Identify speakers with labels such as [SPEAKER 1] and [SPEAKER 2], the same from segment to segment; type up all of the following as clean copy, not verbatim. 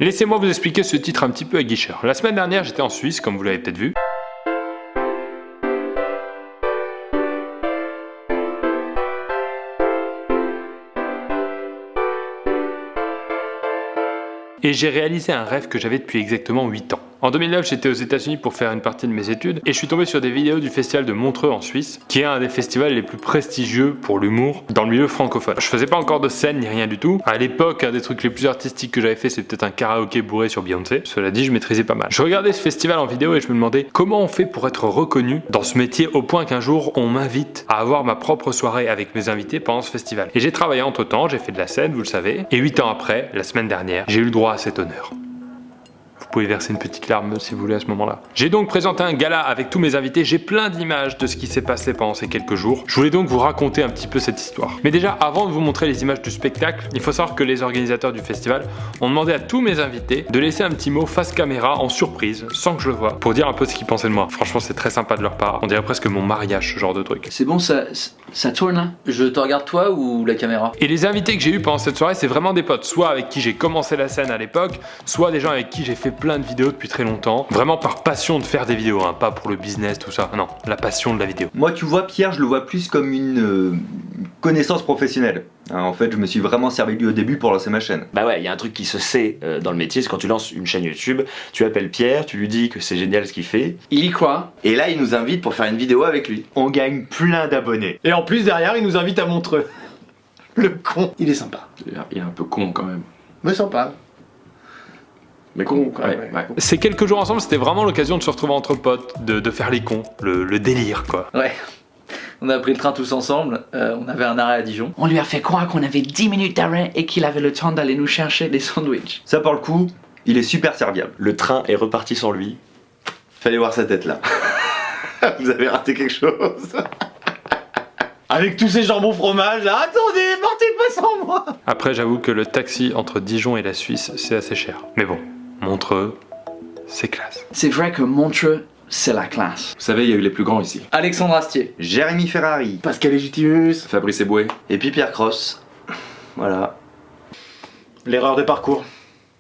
[SPEAKER 1] Laissez-moi vous expliquer ce titre un petit peu aguicheur. La semaine dernière, j'étais en Suisse, comme vous l'avez peut-être vu. Et j'ai réalisé un rêve que j'avais depuis exactement 8 ans. En 2009, j'étais aux États-Unis pour faire une partie de mes études et je suis tombé sur des vidéos du festival de Montreux en Suisse, qui est un des festivals les plus prestigieux pour l'humour dans le milieu francophone. Je faisais pas encore de scène ni rien du tout. À l'époque, un des trucs les plus artistiques que j'avais fait, c'est peut-être un karaoké bourré sur Beyoncé. Cela dit, je maîtrisais pas mal. Je regardais ce festival en vidéo et je me demandais comment on fait pour être reconnu dans ce métier au point qu'un jour on m'invite à avoir ma propre soirée avec mes invités pendant ce festival. Et j'ai travaillé entre temps, j'ai fait de la scène, vous le savez, et 8 ans après, la semaine dernière, j'ai eu le droit à cet honneur. Vous pouvez verser une petite larme si vous voulez à ce moment-là. J'ai donc présenté un gala avec tous mes invités, j'ai plein d'images de ce qui s'est passé pendant ces quelques jours. Je voulais donc vous raconter un petit peu cette histoire. Mais déjà, avant de vous montrer les images du spectacle, il faut savoir que les organisateurs du festival ont demandé à tous mes invités de laisser un petit mot face caméra en surprise, sans que je le voie, pour dire un peu ce qu'ils pensaient de moi. Franchement, c'est très sympa de leur part. On dirait presque mon mariage, ce genre de truc.
[SPEAKER 2] C'est bon, ça tourne là. Je te regarde toi ou la caméra?
[SPEAKER 1] Et les invités que j'ai eu pendant cette soirée, c'est vraiment des potes, soit avec qui j'ai commencé la scène à l'époque, soit des gens avec qui j'ai fait plein de vidéos depuis très longtemps, vraiment par passion de faire des vidéos, hein, pas pour le business, tout ça, non, la passion de la vidéo.
[SPEAKER 3] Moi, tu vois, Pierre, je le vois plus comme une connaissance professionnelle. Hein, en fait, je me suis vraiment servi de lui au début pour lancer ma chaîne.
[SPEAKER 4] Bah ouais, il y a un truc qui se sait dans le métier, c'est quand tu lances une chaîne YouTube, tu appelles Pierre, tu lui dis que c'est génial ce qu'il fait.
[SPEAKER 2] Il y croit.
[SPEAKER 3] Et là, il nous invite pour faire une vidéo avec lui. On gagne plein d'abonnés.
[SPEAKER 5] Et en plus, derrière, il nous invite à Montreux. Le con. Il est sympa.
[SPEAKER 6] Il est un peu con quand même.
[SPEAKER 5] Mais sympa.
[SPEAKER 6] Mais con,
[SPEAKER 5] Con, quand même, ouais.
[SPEAKER 1] Ces quelques jours ensemble, c'était vraiment l'occasion de se retrouver entre potes, de faire les cons, le délire quoi.
[SPEAKER 2] Ouais. On a pris le train tous ensemble, on avait un arrêt à Dijon. On lui a fait croire qu'on avait 10 minutes d'arrêt et qu'il avait le temps d'aller nous chercher des sandwichs.
[SPEAKER 3] Ça, pour le coup, il est super serviable.
[SPEAKER 4] Le train est reparti sans lui.
[SPEAKER 3] Fallait voir sa tête là. Vous avez raté quelque chose.
[SPEAKER 5] Avec tous ces jambons fromage là, attendez, partez pas sans moi.
[SPEAKER 1] Après, j'avoue que le taxi entre Dijon et la Suisse, c'est assez cher. Mais bon, Montreux, c'est classe.
[SPEAKER 2] C'est vrai que Montreux, c'est la classe.
[SPEAKER 6] Vous savez, il y a eu les plus grands ici.
[SPEAKER 2] Alexandre Astier.
[SPEAKER 3] Jérémy Ferrari.
[SPEAKER 5] Pascal Légitimus.
[SPEAKER 6] Fabrice Eboué.
[SPEAKER 3] Et puis Pierre Cross. Voilà.
[SPEAKER 5] L'erreur de parcours.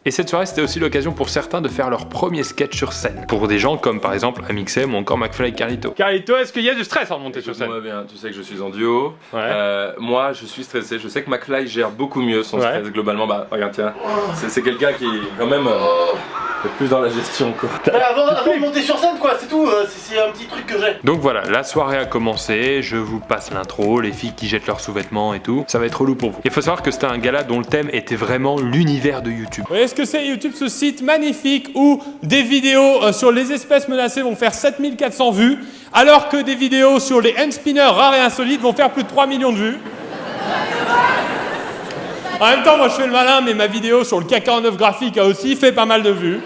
[SPEAKER 1] Et cette soirée, c'était aussi l'occasion pour certains de faire leur premier sketch sur scène. Pour des gens comme par exemple Amixem ou encore McFly et Carlito. Carlito, est-ce qu'il y a du stress en monter sur scène?
[SPEAKER 6] Moi bien, tu sais que je suis en duo.
[SPEAKER 1] Ouais.
[SPEAKER 6] Moi, je suis stressé. Je sais que McFly gère beaucoup mieux son stress globalement. Bah, regarde, tiens. C'est quelqu'un qui, quand même, est plus dans la gestion, quoi.
[SPEAKER 5] Avant de monter sur scène, quoi, c'est tout. C'est un petit truc que j'ai.
[SPEAKER 1] Donc voilà, la soirée a commencé, je vous passe l'intro, les filles qui jettent leurs sous-vêtements et tout. Ça va être relou pour vous. Il faut savoir que c'était un gala dont le thème était vraiment l'univers de YouTube.
[SPEAKER 7] Vous voyez ce que c'est YouTube, ce site magnifique où des vidéos sur les espèces menacées vont faire 7400 vues, alors que des vidéos sur les hand spinners rares et insolites vont faire plus de 3 millions de vues. En même temps, moi je fais le malin, mais ma vidéo sur le caca en œuf graphique a aussi fait pas mal de vues.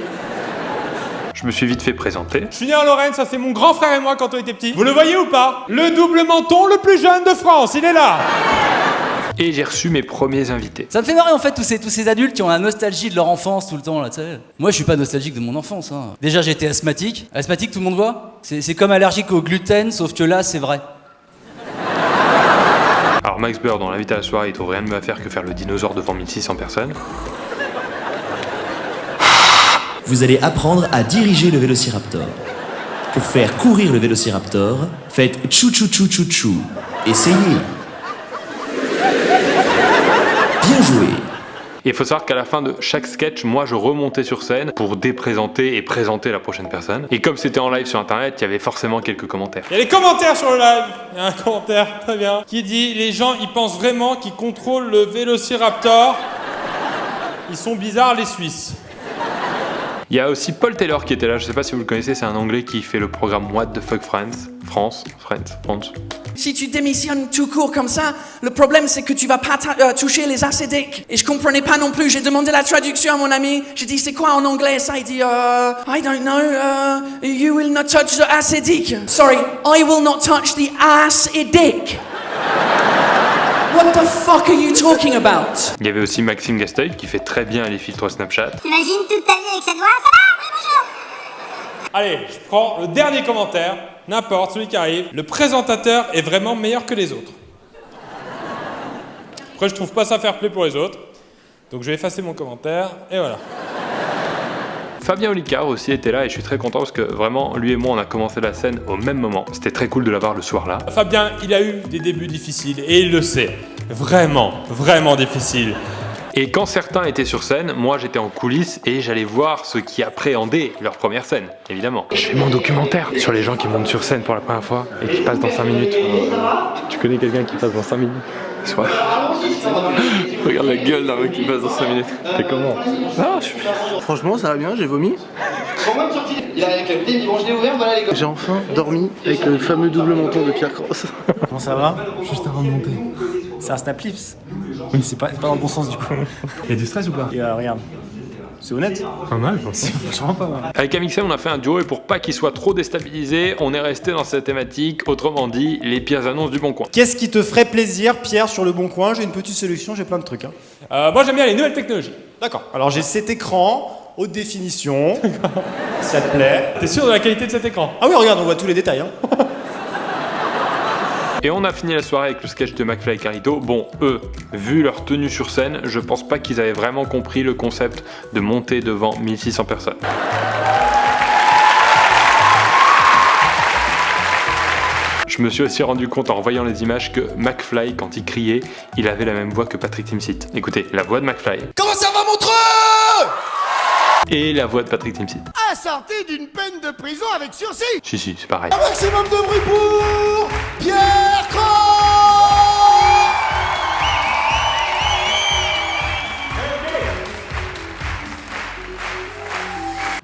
[SPEAKER 1] Je me suis vite fait présenter.
[SPEAKER 7] Je suis né en Lorraine, ça c'est mon grand frère et moi quand on était petits. Vous le voyez ou pas? Le double menton le plus jeune de France, il est là.
[SPEAKER 1] Et j'ai reçu mes premiers invités.
[SPEAKER 8] Ça me fait marrer en fait tous ces adultes qui ont la nostalgie de leur enfance tout le temps là, tu sais. Moi je suis pas nostalgique de mon enfance, hein. Déjà j'étais asthmatique. Asthmatique, tout le monde voit? C'est comme allergique au gluten, sauf que là c'est vrai.
[SPEAKER 1] Alors Max Bird, on l'invite à la soirée, il trouve rien de mieux à faire que faire le dinosaure devant 1600 personnes.
[SPEAKER 9] Vous allez apprendre à diriger le vélociraptor. Pour faire courir le vélociraptor, faites tchou tchou tchou tchou tchou. Essayez. Bien joué.
[SPEAKER 1] Et il faut savoir qu'à la fin de chaque sketch, moi je remontais sur scène pour déprésenter et présenter la prochaine personne. Et comme c'était en live sur internet, il y avait forcément quelques commentaires.
[SPEAKER 7] Il y a des commentaires sur le live. Il y a un commentaire, très bien, qui dit « Les gens, ils pensent vraiment qu'ils contrôlent le vélociraptor. Ils sont bizarres, les Suisses. »
[SPEAKER 1] Il y a aussi Paul Taylor qui était là, je sais pas si vous le connaissez, c'est un anglais qui fait le programme What the Fuck France.
[SPEAKER 10] Si tu démissionnes tout court comme ça, le problème c'est que tu vas pas toucher les acédiques. Et je comprenais pas non plus, j'ai demandé la traduction à mon ami, j'ai dit c'est quoi en anglais ça, il dit I don't know, you will not touch the acédique. Sorry, I will not touch the acidic. What the fuck are you talking about?
[SPEAKER 1] Il y avait aussi Maxime Gasteuil qui fait très bien les filtres Snapchat.
[SPEAKER 11] T'imagines toute ta vie avec cette voix? Ça va? Oui, bonjour.
[SPEAKER 7] Allez, je prends le dernier commentaire, n'importe, celui qui arrive. Le présentateur est vraiment meilleur que les autres. Après, je trouve pas ça fair play pour les autres. Donc je vais effacer mon commentaire, et voilà.
[SPEAKER 1] Fabien Olicard aussi était là et je suis très content parce que vraiment, lui et moi, on a commencé la scène au même moment. C'était très cool de l'avoir le soir-là.
[SPEAKER 7] Fabien, il a eu des débuts difficiles et il le sait. Vraiment, vraiment difficile.
[SPEAKER 1] Et quand certains étaient sur scène, moi j'étais en coulisses et j'allais voir ceux qui appréhendaient leur première scène, évidemment. Je fais mon documentaire sur les gens qui montent sur scène pour la première fois et qui passent dans 5 minutes. Tu connais quelqu'un qui passe dans 5 minutes? Ouais. Regarde la gueule d'un mec qui passe dans 5 minutes. T'es comment?
[SPEAKER 12] Ah, franchement, ça va bien, j'ai vomi. J'ai enfin dormi avec le fameux double menton de Pierre Cross.
[SPEAKER 13] Comment ça va? Juste avant de monter. C'est un snap lips. Oui, c'est pas dans le bon sens du coup. Il y a du stress ou pas? Et regarde. C'est honnête?
[SPEAKER 7] Pas mal,
[SPEAKER 13] c'est franchement pas mal.
[SPEAKER 1] Avec Amixem, on a fait un duo et pour pas qu'il soit trop déstabilisé, on est resté dans cette thématique, autrement dit, les pires annonces du Bon Coin.
[SPEAKER 13] Qu'est-ce qui te ferait plaisir, Pierre, sur le Bon Coin? J'ai une petite sélection, j'ai plein de trucs.
[SPEAKER 7] Moi j'aime bien les nouvelles technologies.
[SPEAKER 13] D'accord. Alors j'ai cet écran, haute définition. Ça te plaît?
[SPEAKER 7] T'es sûr de la qualité de cet écran?
[SPEAKER 13] Ah oui, regarde, on voit tous les détails.
[SPEAKER 1] Et on a fini la soirée avec le sketch de McFly et Carlito. Bon, eux, vu leur tenue sur scène, je pense pas qu'ils avaient vraiment compris le concept de monter devant 1600 personnes. Je me suis aussi rendu compte en voyant les images que McFly, quand il criait, il avait la même voix que Patrick Timsit. Écoutez, la voix de McFly.
[SPEAKER 12] Comment ça va, Montreux?
[SPEAKER 1] Et la voix de Patrick Timsit.
[SPEAKER 12] Assorti d'une peine de prison avec sursis.
[SPEAKER 1] Si, c'est pareil.
[SPEAKER 12] Un maximum de bruit pour Pierre Cross.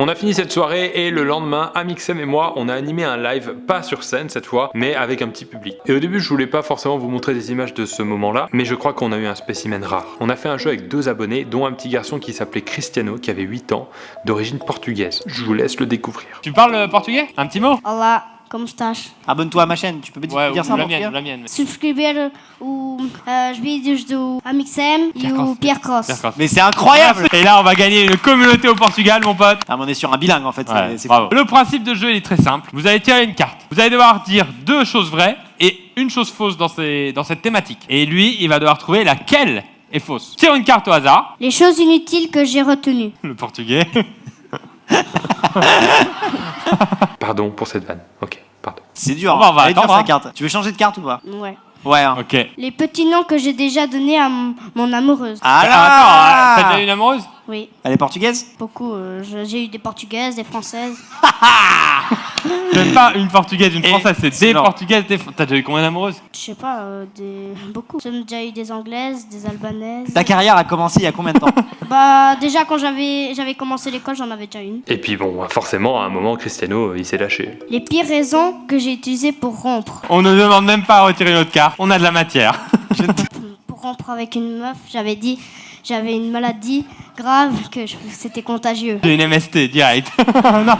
[SPEAKER 1] On a fini cette soirée et le lendemain, Amixem et moi, on a animé un live, pas sur scène cette fois, mais avec un petit public. Et au début, je voulais pas forcément vous montrer des images de ce moment-là, mais je crois qu'on a eu un spécimen rare. On a fait un jeu avec 2 abonnés, dont un petit garçon qui s'appelait Cristiano, qui avait 8 ans, d'origine portugaise. Je vous laisse le découvrir.
[SPEAKER 7] Tu parles portugais? Un petit mot?
[SPEAKER 14] Olá, como estás?
[SPEAKER 13] Abonne-toi à ma chaîne, tu peux me dire ça en portugais?
[SPEAKER 7] La mienne.
[SPEAKER 14] Subscrever os vídeos do Amixem et o Pierre Cross.
[SPEAKER 13] Mais c'est incroyable!
[SPEAKER 7] Et là, on va gagner une communauté au Portugal, mon pote.
[SPEAKER 13] Ah, mais on est sur un bilingue en fait.
[SPEAKER 7] Ouais,
[SPEAKER 13] c'est
[SPEAKER 7] bravo. Le principe de jeu il est très simple. Vous allez tirer une carte. Vous allez devoir dire 2 choses vraies et une chose fausse dans cette thématique. Et lui, il va devoir trouver laquelle est fausse. Tire une carte au hasard.
[SPEAKER 14] Les choses inutiles que j'ai retenues.
[SPEAKER 7] Le portugais.
[SPEAKER 1] Pardon pour cette vanne. Ok, pardon.
[SPEAKER 13] C'est dur.
[SPEAKER 7] On va
[SPEAKER 13] Allez,
[SPEAKER 7] attendre,
[SPEAKER 13] tire sa carte. Tu veux changer de carte ou pas?
[SPEAKER 14] Ouais.
[SPEAKER 13] Ouais. Hein.
[SPEAKER 7] Ok.
[SPEAKER 14] Les petits noms que j'ai déjà donnés à mon amoureuse.
[SPEAKER 13] Ah là!
[SPEAKER 7] Attends, t'as déjà une amoureuse?
[SPEAKER 14] Oui.
[SPEAKER 13] Elle est portugaise?
[SPEAKER 14] Beaucoup. J'ai eu des portugaises, des françaises.
[SPEAKER 7] C'est pas une portugaise, une française, c'est des
[SPEAKER 13] non.
[SPEAKER 7] portugaises, T'as déjà eu combien d'amoureuses?
[SPEAKER 14] Je sais pas, beaucoup. J'ai déjà eu des anglaises, des albanaises.
[SPEAKER 13] Ta carrière a commencé il y a combien de temps?
[SPEAKER 14] Bah déjà quand j'avais commencé l'école, j'en avais déjà une.
[SPEAKER 1] Et puis bon, forcément, à un moment, Cristiano, il s'est lâché.
[SPEAKER 14] Les pires raisons que j'ai utilisées pour rompre.
[SPEAKER 7] On ne demande même pas à retirer notre carte, on a de la matière.
[SPEAKER 14] Pour rompre avec une meuf, j'avais dit j'avais une maladie grave, c'était contagieux.
[SPEAKER 7] J'ai une MST direct.
[SPEAKER 14] Non.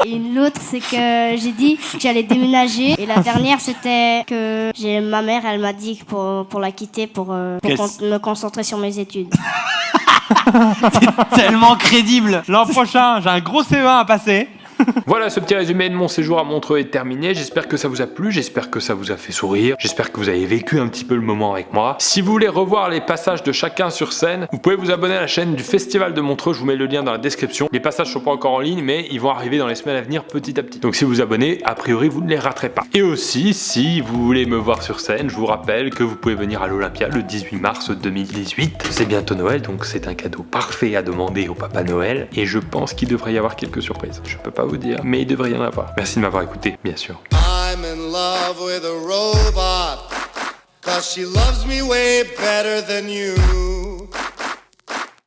[SPEAKER 14] Et l'autre, c'est que j'ai dit que j'allais déménager. Et la dernière, c'était que ma mère, elle m'a dit que pour la quitter, pour me concentrer sur mes études.
[SPEAKER 13] T'es tellement crédible.
[SPEAKER 7] L'an prochain, j'ai un gros CE1 à passer.
[SPEAKER 1] Voilà, ce petit résumé de mon séjour à Montreux est terminé. J'espère que ça vous a plu, j'espère que ça vous a fait sourire, j'espère que vous avez vécu un petit peu le moment avec moi. Si vous voulez revoir les passages de chacun sur scène, vous pouvez vous abonner à la chaîne du Festival de Montreux, je vous mets le lien dans la description. Les passages sont pas encore en ligne, mais ils vont arriver dans les semaines à venir petit à petit. Donc si vous vous abonnez, a priori vous ne les raterez pas. Et aussi, si vous voulez me voir sur scène, je vous rappelle que vous pouvez venir à l'Olympia le 18 mars 2018. C'est bientôt Noël, donc c'est un cadeau parfait à demander au Papa Noël. Et je pense qu'il devrait y avoir quelques surprises. Je peux pas vous dire, mais il devrait y en avoir. Merci de m'avoir écouté, bien sûr.
[SPEAKER 12] I'm in love with a robot, 'cause she loves me way better than you.